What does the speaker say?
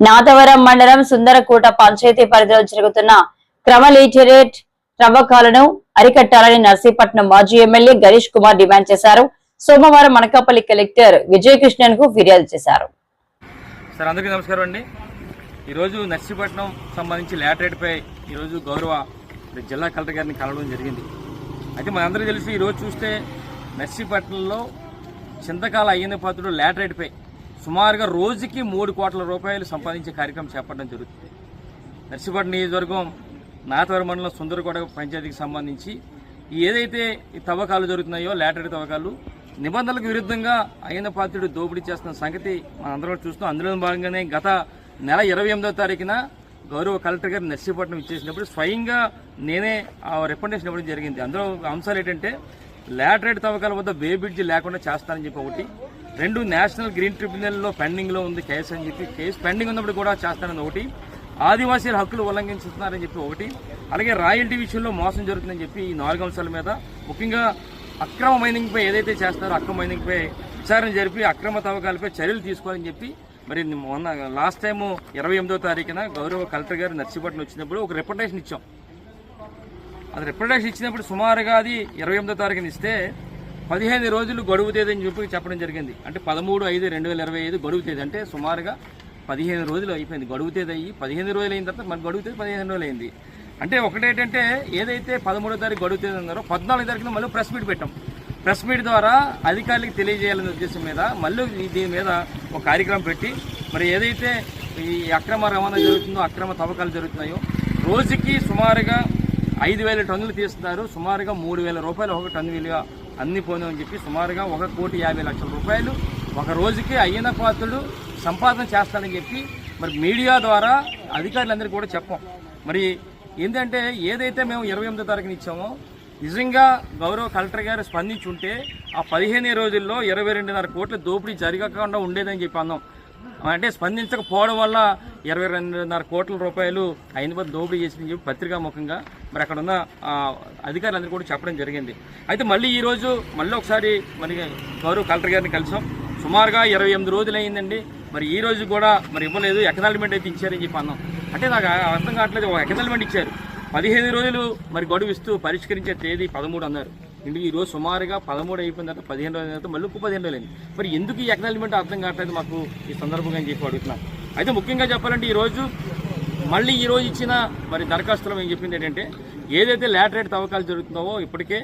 నాతవరం మండలం సుందరకోట పంచాయతీ పరిధిలో జరుగుతున్న క్రమలీటరేట్ తవ్వకాలను అరికట్టాలని నర్సీపట్నం మాజీ ఎమ్మెల్యే గణేష్ కుమార్ డిమాండ్ చేశారు. సోమవారం అనకాపల్లి కలెక్టర్ విజయకృష్ణన్ కు ఫిర్యాదు చేశారు. సార్ అందరికీ నమస్కారం అండి. ఈరోజు నర్సీపట్నం సంబంధించి లాటరేట్ పై ఈరోజు గౌరవ జిల్లా కలెక్టర్ గారిని కలవడం జరిగింది. అయితే మనందరికీ తెలిసి ఈరోజు చూస్తే నర్సీపట్నంలో చింతకాల అయ్యన్న పాత్రుడు లాటరేట్ పై సుమారుగా రోజుకి 3 కోట్ల రూపాయలు సంపాదించే కార్యక్రమం చేపట్టడం జరుగుతుంది. నర్సీపట్నం నియోజకవర్గం నాతవరం మండలం సుందరకోట పంచాయతీకి సంబంధించి ఏదైతే ఈ తవ్వకాలు జరుగుతున్నాయో లాటరేట్ తవ్వకాలు నిబంధనలకు విరుద్ధంగా అయ్యన్న పాత్రుడు దోపిడీ చేస్తున్న సంగతి మనందరం చూస్తున్నాం. అందులో భాగంగానే గత నెల 28వ తారీఖున గౌరవ కలెక్టర్ గారు నర్సీపట్నం ఇచ్చేసినప్పుడు స్వయంగా నేనే రికమెండేషన్ ఇవ్వడం జరిగింది. అందులో అంశాలు ఏంటంటే లాటరేట్ తవ్వకాల వద్ద వే బ్రిడ్జ్ లేకుండా చేస్తానని చెప్పి ఒకటి, 2 నేషనల్ గ్రీన్ ట్రిబ్యునల్లో పెండింగ్లో ఉంది కేసు అని చెప్పి కేసు పెండింగ్ ఉన్నప్పుడు కూడా చేస్తానని ఒకటి, ఆదివాసీల హక్కులు ఉల్లంఘిస్తున్నారని చెప్పి ఒకటి, అలాగే రాయల్టీ విషయంలో మోసం జరుగుతుందని చెప్పి ఈ 4 అంశాల మీద ముఖ్యంగా అక్రమ మైనింగ్పై ఏదైతే చేస్తారో అక్రమ మైనింగ్పై విచారణ జరిపి అక్రమ తవ్వకాలపై చర్యలు తీసుకోవాలని చెప్పి మరి మొన్న లాస్ట్ టైం 28వ తారీఖున గౌరవ కలెక్టర్ గారు నర్సీపట్నం వచ్చినప్పుడు ఒక రిప్రజెంటేషన్ ఇచ్చాం. అది రిప్రజెంటేషన్ ఇచ్చినప్పుడు సుమారుగా అది 28వ తారీఖున ఇస్తే 15 రోజులు గడువు తేదీ అని చెప్పి చెప్పడం జరిగింది. అంటే 13/5/2025 గడువు తేదీ, అంటే సుమారుగా 15 రోజులు అయిపోయింది. గడువు తేదీ అయ్యి 15 రోజులు అయిన తర్వాత మన గడువు తేదీ 15 రోజులు అయింది. అంటే ఒకటేంటంటే ఏదైతే 13వ తారీఖు గడువు తేదీ ఉన్నారో 14వ తారీఖున మళ్ళీ ప్రెస్ మీట్ పెట్టాం. ప్రెస్ మీట్ ద్వారా అధికారులకు తెలియజేయాలనే ఉద్దేశం మీద మళ్ళీ దీని మీద ఒక కార్యక్రమం పెట్టి మరి ఏదైతే ఈ అక్రమ రవాణా జరుగుతుందో అక్రమ తవ్వకాలు జరుగుతున్నాయో రోజుకి సుమారుగా 5,000 టన్నులు తీస్తున్నారు. సుమారుగా 3,000 రూపాయలు ఒక టన్ను విలువ అన్ని పోనీ చెప్పి సుమారుగా 1,50,00,000 రూపాయలు ఒక రోజుకి అయ్యన్న పాత్రుడు సంపాదన చేస్తానని చెప్పి మరి మీడియా ద్వారా అధికారులందరికీ కూడా చెప్పాం. మరి ఏంటంటే ఏదైతే మేము 28వ తారీఖున ఇచ్చామో నిజంగా గౌరవ కలెక్టర్ గారు స్పందించి ఉంటే ఆ 15 రోజుల్లో 22.5 కోట్ల దోపిడీ జరగకుండా ఉండేదని చెప్పి అన్నాం. అంటే స్పందించకపోవడం వల్ల 22.5 కోట్ల రూపాయలు అయిన దోపిడీ చేసిందని చెప్పి పత్రికా ముఖంగా మరి అక్కడ ఉన్న అధికారులందరూ కూడా చెప్పడం జరిగింది. అయితే మళ్ళీ ఈరోజు మళ్ళీ ఒకసారి మరి గౌరవ కలెక్టర్ గారిని కలిసాం. సుమారుగా 28 రోజులు అయిందండి. మరి ఈ రోజు కూడా మరి ఇవ్వలేదు, ఎక్నాలజ్మెంట్ అయితే ఇచ్చారని చెప్పి అన్నాం. అంటే నాకు అర్థం కావట్లేదు, ఒక ఎక్నాలజ్మెంట్ ఇచ్చారు, 15 రోజులు మరి గడువు ఇస్తూ పరిష్కరించే తేదీ 13 అన్నారు. ఈ రోజు సుమారుగా 13 అయిపోయిన తర్వాత 15 రోజుల తర్వాత మళ్ళీ 15 రోజులు అయింది. మరి ఎందుకు ఈ ఎక్నాలజ్మెంట్ అర్థం కావట్లేదు మాకు ఈ సందర్భంగా అని చెప్పి అడుగుతున్నాం. అయితే ముఖ్యంగా చెప్పాలంటే ఈరోజు మళ్ళీ ఈరోజు ఇచ్చిన మరి దరఖాస్తులో మేము చెప్పింది ఏంటంటే ఏదైతే లాటరేట్ తవ్వకాలు జరుగుతున్నావో ఇప్పటికే